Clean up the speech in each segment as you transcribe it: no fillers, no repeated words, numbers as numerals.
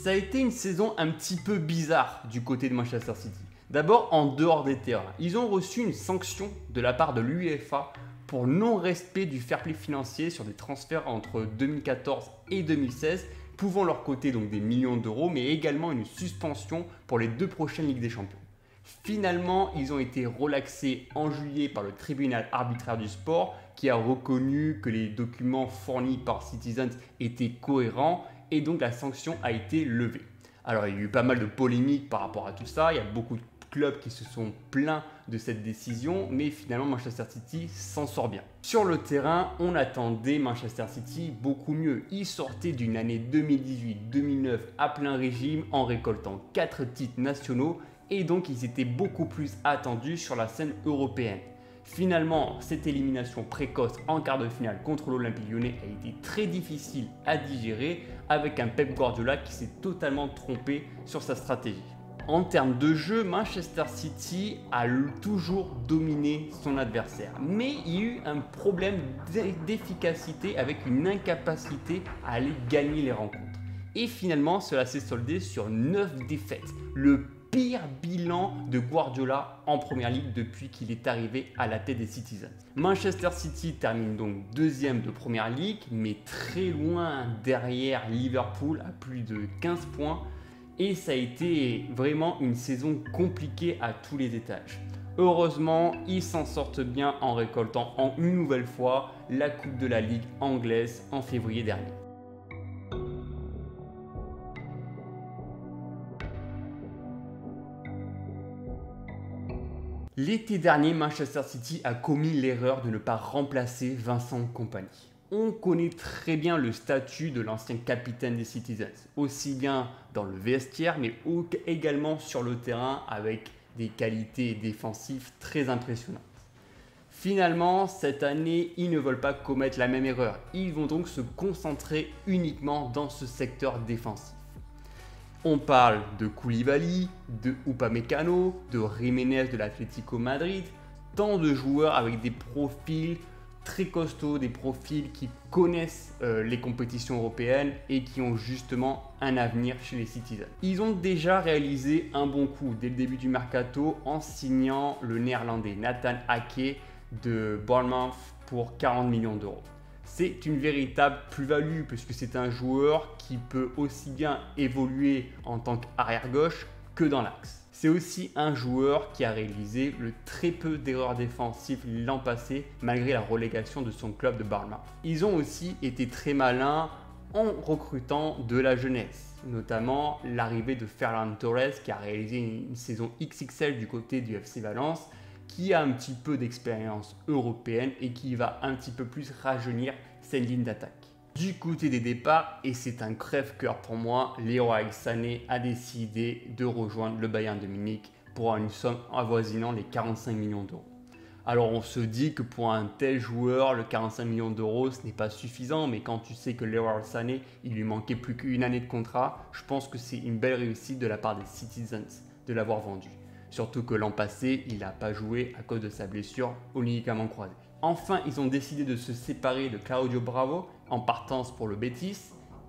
Ça a été une saison un petit peu bizarre du côté de Manchester City. D'abord, en dehors des terrains, ils ont reçu une sanction de la part de l'UEFA pour non-respect du fair play financier sur des transferts entre 2014 et 2016, pouvant leur coûter donc des millions d'euros, mais également une suspension pour les 2 prochaines Ligues des Champions. Finalement, ils ont été relaxés en juillet par le tribunal arbitraire du sport qui a reconnu que les documents fournis par Citizens étaient cohérents et donc la sanction a été levée. Alors il y a eu pas mal de polémiques par rapport à tout ça, il y a beaucoup de clubs qui se sont plaints de cette décision, mais finalement Manchester City s'en sort bien. Sur le terrain, on attendait Manchester City beaucoup mieux. Ils sortaient d'une année 2018-2009 à plein régime en récoltant 4 titres nationaux et donc ils étaient beaucoup plus attendus sur la scène européenne. Finalement, cette élimination précoce en quart de finale contre l'Olympique Lyonnais a été très difficile à digérer avec un Pep Guardiola qui s'est totalement trompé sur sa stratégie. En termes de jeu, Manchester City a toujours dominé son adversaire, mais il y a eu un problème d'efficacité avec une incapacité à aller gagner les rencontres. Et finalement, cela s'est soldé sur 9 défaites, le pire bilan de Guardiola en Première Ligue depuis qu'il est arrivé à la tête des Citizens. Manchester City termine donc deuxième de Première Ligue, mais très loin derrière Liverpool à plus de 15 points. Et ça a été vraiment une saison compliquée à tous les étages. Heureusement, ils s'en sortent bien en récoltant une nouvelle fois la Coupe de la Ligue anglaise en février dernier. L'été dernier, Manchester City a commis l'erreur de ne pas remplacer Vincent Kompany. On connaît très bien le statut de l'ancien capitaine des Citizens, aussi bien dans le vestiaire, mais également sur le terrain avec des qualités défensives très impressionnantes. Finalement, cette année, ils ne veulent pas commettre la même erreur. Ils vont donc se concentrer uniquement dans ce secteur défensif. On parle de Koulibaly, de Upamecano, de Jiménez de l'Atlético Madrid, tant de joueurs avec des profils très costauds, des profils qui connaissent les compétitions européennes et qui ont justement un avenir chez les Citizens. Ils ont déjà réalisé un bon coup dès le début du mercato en signant le néerlandais Nathan Ake de Bournemouth pour 40 millions d'euros. C'est une véritable plus-value puisque c'est un joueur qui peut aussi bien évoluer en tant qu'arrière gauche que dans l'axe. C'est aussi un joueur qui a réalisé le très peu d'erreurs défensives l'an passé malgré la relégation de son club de Bournemouth. Ils ont aussi été très malins en recrutant de la jeunesse, notamment l'arrivée de Ferran Torres qui a réalisé une saison XXL du côté du FC Valence, qui a un petit peu d'expérience européenne et qui va un petit peu plus rajeunir cette ligne d'attaque. Du côté des départs, et c'est un crève-cœur pour moi, Leroy Sané a décidé de rejoindre le Bayern de Munich pour une somme avoisinant les 45 millions d'euros. Alors on se dit que pour un tel joueur, le 45 millions d'euros, ce n'est pas suffisant, mais quand tu sais que Leroy Sané, il lui manquait plus qu'une année de contrat, je pense que c'est une belle réussite de la part des Citizens de l'avoir vendu. Surtout que l'an passé, il n'a pas joué à cause de sa blessure au ligament croisé. Enfin, ils ont décidé de se séparer de Claudio Bravo en partance pour le Betis.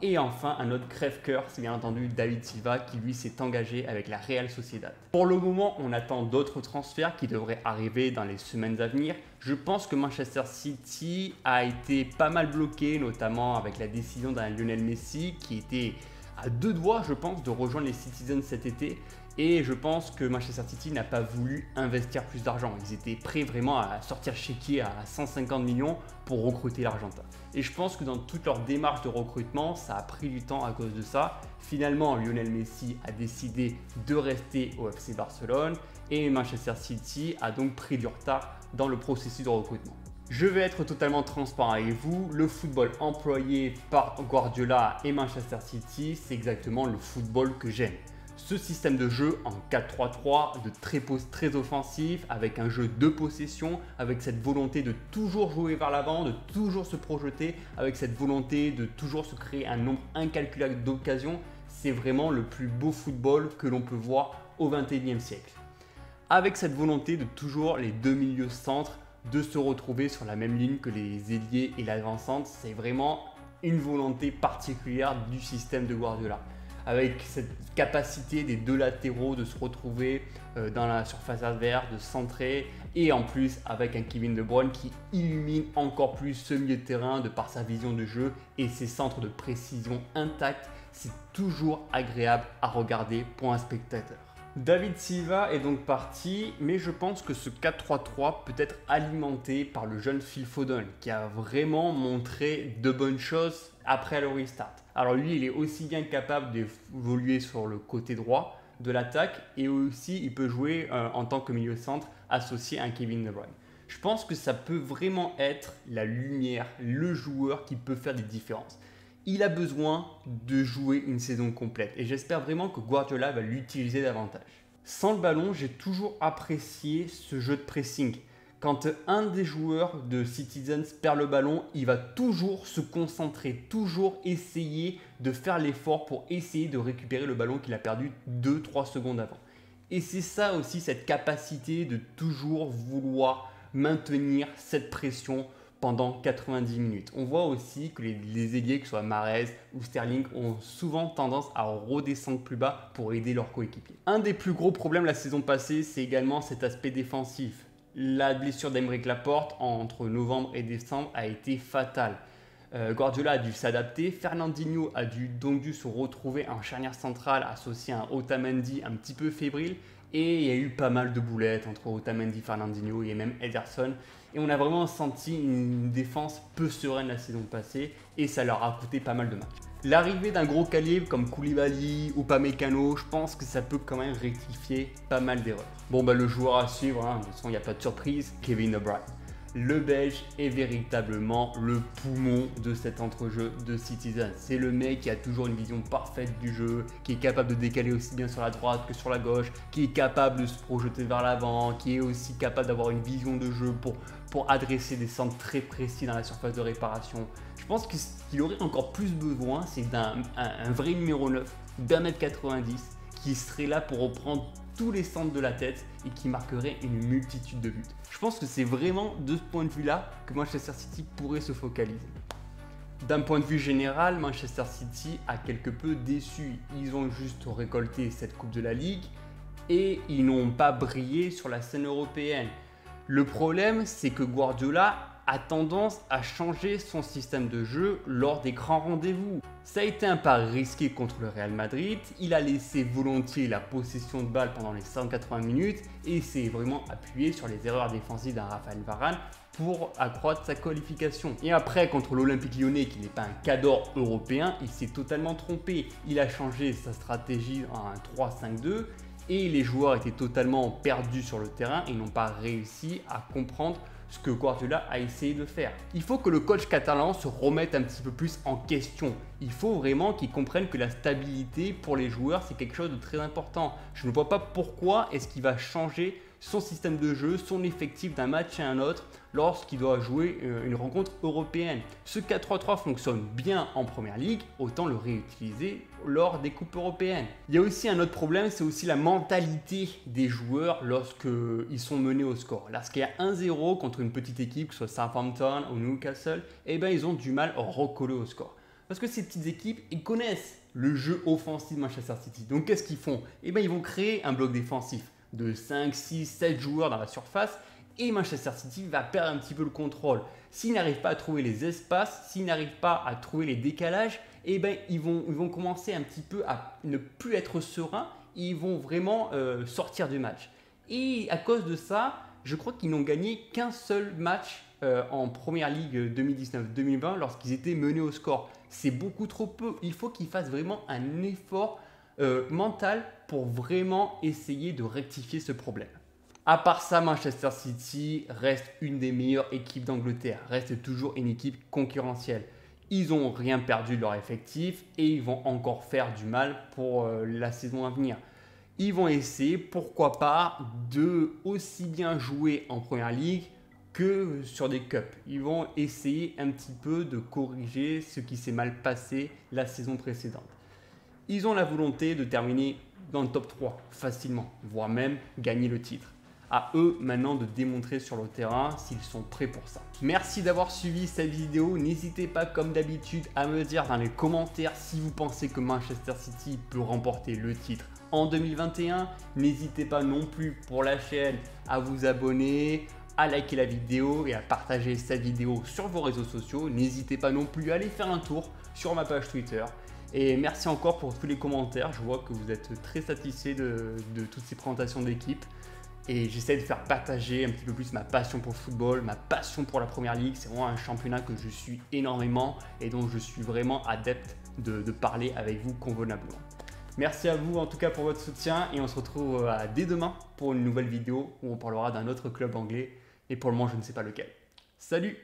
Et enfin, un autre crève-cœur, c'est bien entendu David Silva qui lui s'est engagé avec la Real Sociedad. Pour le moment, on attend d'autres transferts qui devraient arriver dans les semaines à venir. Je pense que Manchester City a été pas mal bloqué, notamment avec la décision d'un Lionel Messi qui était à 2 doigts, je pense, de rejoindre les Citizens cet été. Et je pense que Manchester City n'a pas voulu investir plus d'argent. Ils étaient prêts vraiment à sortir chéquier à 150 millions pour recruter l'Argentin. Et je pense que dans toute leur démarche de recrutement, ça a pris du temps à cause de ça. Finalement, Lionel Messi a décidé de rester au FC Barcelone et Manchester City a donc pris du retard dans le processus de recrutement. Je vais être totalement transparent avec vous, le football employé par Guardiola et Manchester City, c'est exactement le football que j'aime. Ce système de jeu en 4-3-3 de très offensif, avec un jeu de possession, avec cette volonté de toujours jouer vers l'avant, de toujours se projeter, avec cette volonté de toujours se créer un nombre incalculable d'occasions, c'est vraiment le plus beau football que l'on peut voir au XXIe siècle. Avec cette volonté de toujours les deux milieux centres, de se retrouver sur la même ligne que les ailiers et l'avant-centre, c'est vraiment une volonté particulière du système de Guardiola. avec cette capacité des deux latéraux de se retrouver dans la surface adverse, de centrer, et en plus avec un Kevin De Bruyne qui illumine encore plus ce milieu de terrain de par sa vision de jeu et ses centres de précision intacts. C'est toujours agréable à regarder pour un spectateur. David Silva est donc parti, mais je pense que ce 4-3-3 peut être alimenté par le jeune Phil Foden qui a vraiment montré de bonnes choses après le restart. Alors lui, il est aussi bien capable d'évoluer sur le côté droit de l'attaque et aussi il peut jouer en tant que milieu centre associé à un Kevin De Bruyne. Je pense que ça peut vraiment être la lumière, le joueur qui peut faire des différences. Il a besoin de jouer une saison complète et j'espère vraiment que Guardiola va l'utiliser davantage. Sans le ballon, j'ai toujours apprécié ce jeu de pressing. Quand un des joueurs de Citizens perd le ballon, il va toujours se concentrer, toujours essayer de faire l'effort pour essayer de récupérer le ballon qu'il a perdu 2-3 secondes avant. Et c'est ça aussi, cette capacité de toujours vouloir maintenir cette pression pendant 90 minutes. On voit aussi que les ailiers, que ce soit Mahrez ou Sterling, ont souvent tendance à redescendre plus bas pour aider leurs coéquipiers. Un des plus gros problèmes la saison passée, c'est également cet aspect défensif. La blessure d'Aymeric Laporte entre novembre et décembre a été fatale. Guardiola a dû s'adapter, Fernandinho a donc dû se retrouver en charnière centrale associé à un Otamendi un petit peu fébrile et il y a eu pas mal de boulettes entre Otamendi, Fernandinho et même Ederson et on a vraiment senti une défense peu sereine la saison passée et ça leur a coûté pas mal de matchs. L'arrivée d'un gros calibre comme Koulibaly ou Upamecano, je pense que ça peut quand même rectifier pas mal d'erreurs. Bon le joueur à suivre, de toute façon il n'y a pas de surprise, Kevin De Bruyne. Le Belge est véritablement le poumon de cet entrejeu de Citizens. C'est le mec qui a toujours une vision parfaite du jeu, qui est capable de décaler aussi bien sur la droite que sur la gauche, qui est capable de se projeter vers l'avant, qui est aussi capable d'avoir une vision de jeu pour adresser des centres très précis dans la surface de réparation. Je pense que ce qu'il aurait encore plus besoin, c'est d'un vrai numéro 9 d'1m90 qui serait là pour reprendre tous les centres de la tête et qui marquerait une multitude de buts. Je pense que c'est vraiment de ce point de vue-là que Manchester City pourrait se focaliser. D'un point de vue général, Manchester City a quelque peu déçu. Ils ont juste récolté cette Coupe de la Ligue et ils n'ont pas brillé sur la scène européenne. Le problème, c'est que Guardiola a tendance à changer son système de jeu lors des grands rendez-vous. Ça a été un pari risqué contre le Real Madrid, il a laissé volontiers la possession de balle pendant les 180 minutes et s'est vraiment appuyé sur les erreurs défensives d'un Raphaël Varane pour accroître sa qualification. Et après, contre l'Olympique Lyonnais, qui n'est pas un cadre européen, il s'est totalement trompé. Il a changé sa stratégie en un 3-5-2 et les joueurs étaient totalement perdus sur le terrain et n'ont pas réussi à comprendre ce que Guardiola a essayé de faire. Il faut que le coach catalan se remette un petit peu plus en question. Il faut vraiment qu'il comprenne que la stabilité pour les joueurs, c'est quelque chose de très important. Je ne vois pas pourquoi est-ce qu'il va changer son système de jeu, son effectif d'un match à un autre lorsqu'il doit jouer une rencontre européenne. Ce 4-3-3 fonctionne bien en première ligue, autant le réutiliser lors des coupes européennes. Il y a aussi un autre problème, c'est aussi la mentalité des joueurs lorsqu'ils sont menés au score. Lorsqu'il y a 1-0 contre une petite équipe, que ce soit Southampton ou Newcastle, ils ont du mal à recoller au score. Parce que ces petites équipes, ils connaissent le jeu offensif de Manchester City. Donc qu'est-ce qu'ils font? Ils vont créer un bloc défensif de 5, 6, 7 joueurs dans la surface et Manchester City va perdre un petit peu le contrôle. S'ils n'arrivent pas à trouver les espaces, s'ils n'arrivent pas à trouver les décalages, ils vont commencer un petit peu à ne plus être sereins, ils vont vraiment sortir du match. Et à cause de ça, je crois qu'ils n'ont gagné qu'un seul match en Première Ligue 2019-2020 lorsqu'ils étaient menés au score. C'est beaucoup trop peu. Il faut qu'ils fassent vraiment un effort mental pour vraiment essayer de rectifier ce problème. À part ça, Manchester City reste une des meilleures équipes d'Angleterre, reste toujours une équipe concurrentielle. Ils n'ont rien perdu de leur effectif et ils vont encore faire du mal pour la saison à venir. Ils vont essayer, pourquoi pas, de aussi bien jouer en Première Ligue que sur des cups. Ils vont essayer un petit peu de corriger ce qui s'est mal passé la saison précédente. Ils ont la volonté de terminer dans le top 3 facilement, voire même gagner le titre. à eux maintenant de démontrer sur le terrain s'ils sont prêts pour ça. Merci d'avoir suivi cette vidéo. N'hésitez pas comme d'habitude à me dire dans les commentaires si vous pensez que Manchester City peut remporter le titre en 2021. N'hésitez pas non plus pour la chaîne à vous abonner, à liker la vidéo et à partager cette vidéo sur vos réseaux sociaux. N'hésitez pas non plus à aller faire un tour sur ma page Twitter. Et merci encore pour tous les commentaires. Je vois que vous êtes très satisfaits de toutes ces présentations d'équipe. Et j'essaie de faire partager un petit peu plus ma passion pour le football, ma passion pour la Première Ligue. C'est vraiment un championnat que je suis énormément et dont je suis vraiment adepte de parler avec vous convenablement. Merci à vous en tout cas pour votre soutien et on se retrouve dès demain pour une nouvelle vidéo où on parlera d'un autre club anglais et pour le moment je ne sais pas lequel. Salut!